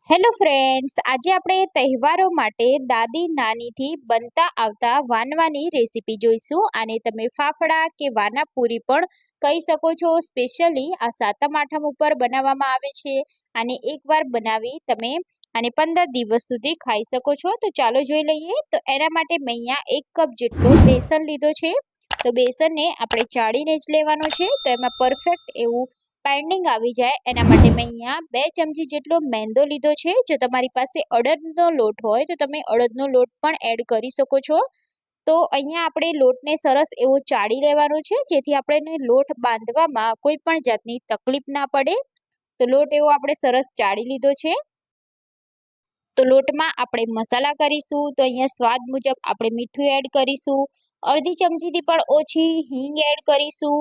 Hello friends, આજે આપણે તહેવારો માટે દાદી નાનીથી બનતા આવતા વાનવાની રેસીપી જોઈશું. આને તમે ફાફડા કે વાનાપુરી પણ કહી શકો છો. સ્પેશિયલી આ સાતમ આઠમ ઉપર બનાવવામાં આવે છે. આને એકવાર બનાવી તમે આને 15 દિવસ સુધી ખાઈ શકો છો. તો ચાલો જોઈ લઈએ. તો એના માટે મેં અહીંયા 1 કપ જેટલો બેસન લીધો છે. તો બેસનને આપણે ચાળીને જ લેવાનો છે. તો એમાં પરફેક્ટ એવું બાઇન્ડિંગ આવી જાય એના માટે મેં અહીંયા 2 ચમચી જેટલો મેંદો લીધો છે. જો તમારી પાસે અડદનો લોટ હોય તો તમે અડદનો લોટ પણ એડ કરી શકો છો. તો અહીંયા આપણે લોટને સરસ એવો ચાળી લેવાનો છે, જેથી આપણે લોટ બાંધવામાં કોઈ પણ જાતની તકલીફ ના પડે. તો લોટ એવો આપણે સરસ ચાળી લીધો છે. તો લોટમાં આપણે મસાલા કરીશું. તો અહીંયા સ્વાદ મુજબ આપણે મીઠું એડ કરીશું. અડધી ચમચીથી પણ ઓછી હિંગ એડ કરીશું.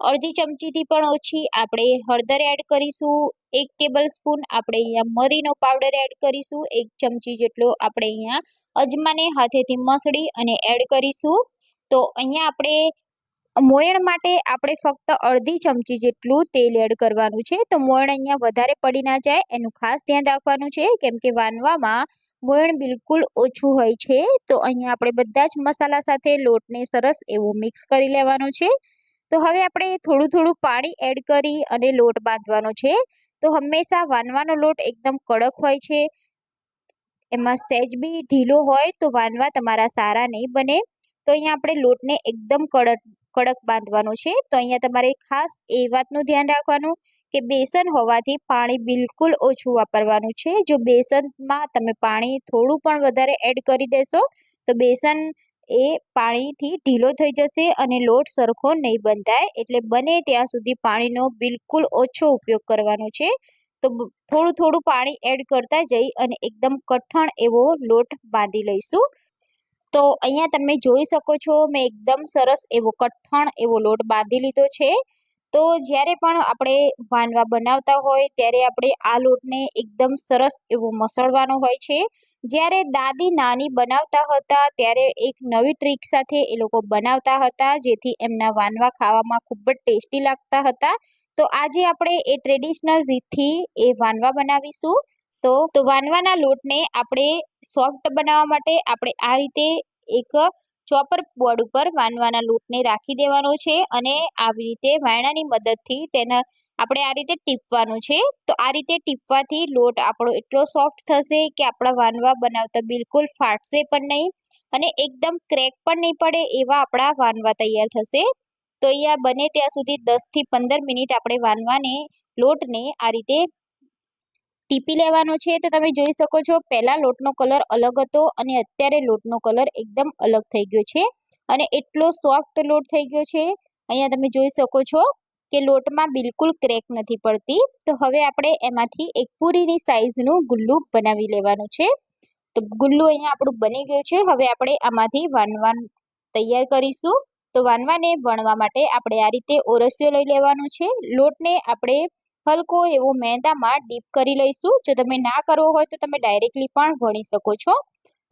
અડધી ચમચીથી પણ ઓછી આપણે હળદર એડ કરીશું. 1 ટેબલ સ્પૂન આપણે અહીંયા મરીનો પાવડર એડ કરીશું. 1 ચમચી જેટલો આપણે અહીંયા અજમાને હાથેથી મસળી અને એડ કરીશું. તો અહીંયા આપણે મોયણ માટે આપણે ફક્ત અડધી ચમચી જેટલું તેલ એડ કરવાનું છે. તો મોયણ અહીંયા વધારે પડી ના જાય એનું ખાસ ધ્યાન રાખવાનું છે, કેમ કે વાનવામાં મોયણ બિલકુલ ઓછું હોય છે. તો અહીંયા આપણે બધા જ મસાલા સાથે લોટને સરસ એવું મિક્સ કરી લેવાનું છે. તો હવે આપણે થોડું થોડું પાણી એડ કરી અને લોટ બાંધવાનો છે. તો હંમેશા વાનવાનો લોટ એકદમ કડક હોય છે. એમાં સહેજ બી ઢીલો હોય તો વાનવા તમારા સારા નહીં બને. તો અહીંયા આપણે લોટને એકદમ કડક બાંધવાનો છે. તો અહીંયા તમારે ખાસ એ વાતનું ધ્યાન રાખવાનું કે બેસન હોવાથી પાણી બિલકુલ ઓછું વાપરવાનું છે. જો બેસનમાં તમે પાણી થોડું પણ વધારે એડ કરી દેશો તો બેસન એ પાણીથી ઢીલો થઈ જશે અને લોટ સરખો નહીં બંધાય. એટલે બને ત્યાં સુધી પાણીનો બિલકુલ ઓછો ઉપયોગ કરવાનો છે. તો થોડું થોડું પાણી એડ કરતા જઈ અને એકદમ કઠણ એવો લોટ બાંધી લઈશું. તો અહીંયા તમે જોઈ શકો છો, મેં એકદમ સરસ એવો કઠણ એવો લોટ બાંધી લીધો છે. તો જ્યારે પણ આપણે વાનવા બનાવતા હોય ત્યારે આપણે આ લોટને એકદમ સરસ એવો મસળવાનો હોય છે. જ્યારે દાદી નાની બનાવતા હતા ત્યારે એક નવી ટ્રીક સાથે એ લોકો બનાવતા હતા, જેથી એમના વાનવા ખાવામાં ખૂબ જ ટેસ્ટી લાગતા હતા. તો આજે આપણે એ ટ્રેડિશનલ રીતથી એ વાનવા બનાવીશું. તો વાનવાના લોટને આપણે સોફ્ટ બનાવવા માટે આપણે આ રીતે એક ચોપર બોર્ડ ઉપર વાનવાના લોટને રાખી દેવાનો છે અને આવી રીતે વાયણાની મદદથી તેના આપણે આ રીતે ટીપવાનું છે. તો આ રીતે ટીપવાથી લોટ આપણો એટલો સોફ્ટ થશે કે આપણા વાનવા બનાવતા બિલકુલ ફાટશે પણ નહીં અને એકદમ ક્રેક પણ નહીં પડે એવા આપણા વાનવા તૈયાર થશે. તો અહીંયા બને ત્યાં સુધી 10 થી 15 મિનિટ આપણે વાનવાને લોટને આ રીતે ટીપી લેવાનો છે. તો તમે જોઈ શકો છો, પહેલા લોટનો કલર અલગ હતો અને અત્યારે લોટનો કલર એકદમ અલગ થઈ ગયો છે અને એટલો સોફ્ટ લોટ થઈ ગયો છે. અહીંયા તમે જોઈ શકો છો કે લોટમાં બિલકુલ ક્રેક નથી પડતી. તો હવે આપણે એમાંથી એક પૂરીની સાઈઝનું ગુલ્લું બનાવી લેવાનું છે. તો ગુલ્લું અહીંયા આપણું બની ગયું છે. હવે આપણે આમાંથી વાનવા તૈયાર કરીશું. તો વાનવાને વણવા માટે આપણે આ રીતે ઓરસિયો લઈ લેવાનો છે. લોટને આપણે હલકો એવો મેંદામાં ડીપ કરી લઈશું. જો તમે ના કરવો હોય તો તમે ડાયરેક્ટલી પણ વણી શકો છો.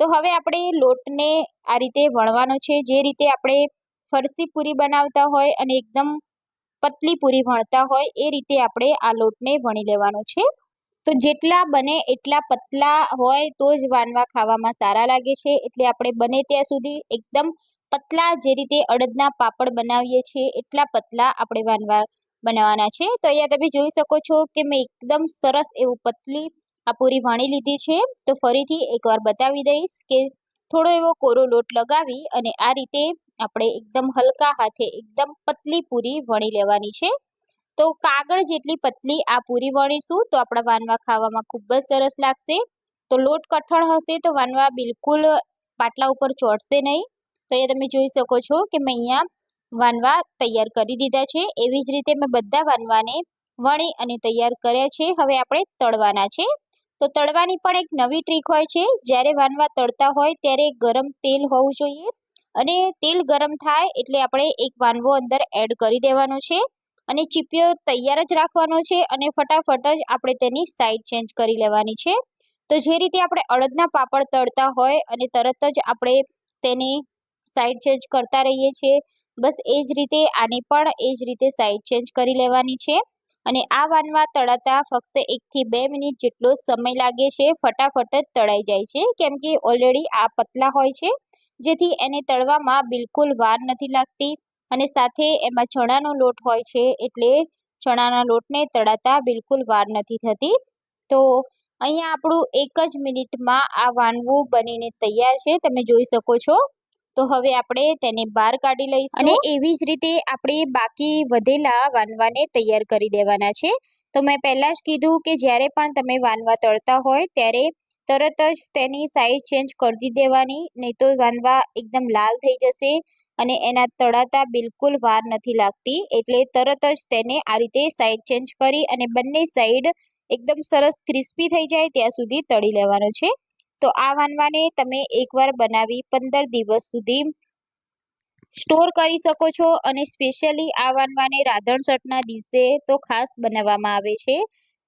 તો હવે આપણે લોટને આ રીતે વણવાનો છે. જે રીતે આપણે ફરસી પૂરી બનાવતા હોય અને એકદમ પતલી પૂરી વણતા હોય એ રીતે આપણે આ લોટને વણી લેવાનો છે. તો જેટલા બને એટલા પતલા હોય તો જ વાનવા ખાવામાં સારા લાગે છે. એટલે આપણે બને ત્યાં સુધી એકદમ પતલા, જે રીતે અડદના પાપડ બનાવીએ છીએ એટલા પતલા આપણે વાનવા બનાવવાના છે. તો અહીંયા તમે જોઈ શકો છો કે મેં એકદમ સરસ એવું પતલી આ પૂરી વણી લીધી છે. તો ફરીથી એકવાર બતાવી દઈશ કે થોડો એવો કોરો લોટ લગાવી અને આ રીતે આપણે એકદમ હલકા હાથે એકદમ પતલી પૂરી વણી લેવાની છે. તો કાગળ જેટલી પતલી આ પૂરી વણીશું તો આપણા વાનવા ખાવામાં ખૂબ જ સરસ લાગશે. તો લોટ કઠણ હશે તો વાનવા બિલકુલ પાટલા ઉપર ચોંટશે નહીં. તો અહીંયા તમે જોઈ શકો છો કે મેં અહીંયા વાનવા તૈયાર કરી દીધા છે. એવી જ રીતે મેં બધા વાનવાને વણી અને તૈયાર કર્યા છે. હવે આપણે તળવાના છે. તો તળવાની પણ એક નવી ટ્રીક હોય છે. જ્યારે વાનવા તળતા હોય ત્યારે ગરમ તેલ હોવું જોઈએ અને તેલ ગરમ થાય એટલે આપણે એક વાનવો અંદર એડ કરી દેવાનો છે અને ચીપિયો તૈયાર જ રાખવાનો છે અને ફટાફટ જ આપણે તેની સાઈડ ચેન્જ કરી લેવાની છે. તો જે રીતે આપણે અડદના પાપડ તળતા હોય અને તરત જ આપણે તેની સાઈડ ચેન્જ કરતા રહીએ છીએ, બસ એ જ રીતે આને પણ એ જ રીતે સાઈડ ચેન્જ કરી લેવાની છે. અને આ વાનવા તળાતા ફક્ત 1 થી 2 મિનિટ જેટલો સમય લાગે છે. ફટાફટ જ તળાઈ જાય છે કેમ કે ઓલરેડી આ પતલા હોય છે, જેથી એને તળવામાં બિલકુલ વાર નથી લાગતી. અને સાથે એમાં ચણાનો લોટ હોય છે એટલે ચણાના લોટને તળાતા બિલકુલ વાર નથી થતી. તો અહીંયા આપણું 1 જ મિનિટમાં આ વાનવું બનીને તૈયાર છે, તમે જોઈ શકો છો. તો હવે આપણે તેને બહાર કાઢી લઈશું અને એવી જ રીતે આપણે બાકી વધેલા વાનવાને તૈયાર કરી દેવાના છે. તો મેં પહેલાં જ કીધું કે જ્યારે પણ તમે વાનવા તળતા હોય ત્યારે તરત જ તેની સાઈડ ચેન્જ કરી દેવાની, નહીં તો વાનવા એકદમ લાલ થઈ જશે અને એના તળાતા બિલકુલ વાર નથી લાગતી. એટલે તરત જ તેને આ રીતે સાઈડ ચેન્જ કરી અને બંને સાઈડ એકદમ સરસ ક્રિસ્પી થઈ જાય ત્યાં સુધી તળી લેવાનો છે. તો આ વાનવાને તમે એકવાર બનાવી 15 દિવસ સુધી સ્ટોર કરી શકો છો અને સ્પેશિયલી આ વાનવાને રાધણસઠના દિવસે તો ખાસ બનાવવામાં આવે છે.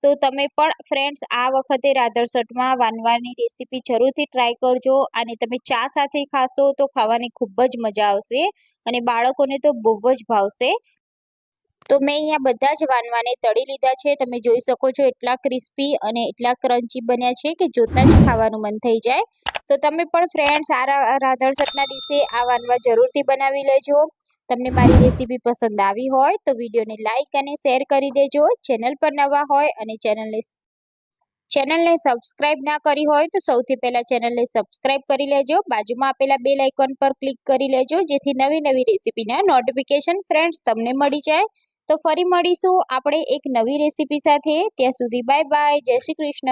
તો તમે પણ ફ્રેન્ડ્સ આ વખતે રાધણસઠમાં વાનવાની રેસીપી જરૂરથી ટ્રાય કરજો અને તમે ચા સાથે ખાશો તો ખાવાની ખૂબ જ મજા આવશે અને બાળકોને તો બહુ જ ભાવશે. તો મેં અહીંયા બધા જ વાનવાને તળી લીધા છે, તમે જોઈ શકો છો એટલા ક્રિસ્પી અને એટલા ક્રન્ચી બન્યા છે કે જોતાં જ ખાવાનું મન થઈ જાય. તો તમે પણ ફ્રેન્ડ્સ આ રાધણસઠના દિવસે આ વાનવા જરૂરથી બનાવી લેજો. તમને મારી રેસીપી પસંદ આવી હોય તો વિડીયોને લાઇક અને શેર કરી દેજો. ચેનલ પર નવા હોય અને ચેનલને સબસ્ક્રાઇબ ના કરી હોય તો સૌથી પહેલાં ચેનલને સબસ્ક્રાઇબ કરી લેજો. બાજુમાં આપેલા બેલ આઇકોન પર ક્લિક કરી લેજો જેથી નવી નવી રેસીપીના નોટિફિકેશન ફ્રેન્ડ્સ તમને મળી જાય. તો ફરી મળીશું આપણે એક નવી રેસીપી સાથે. ત્યાં સુધી બાય બાય, જય શ્રી કૃષ્ણ.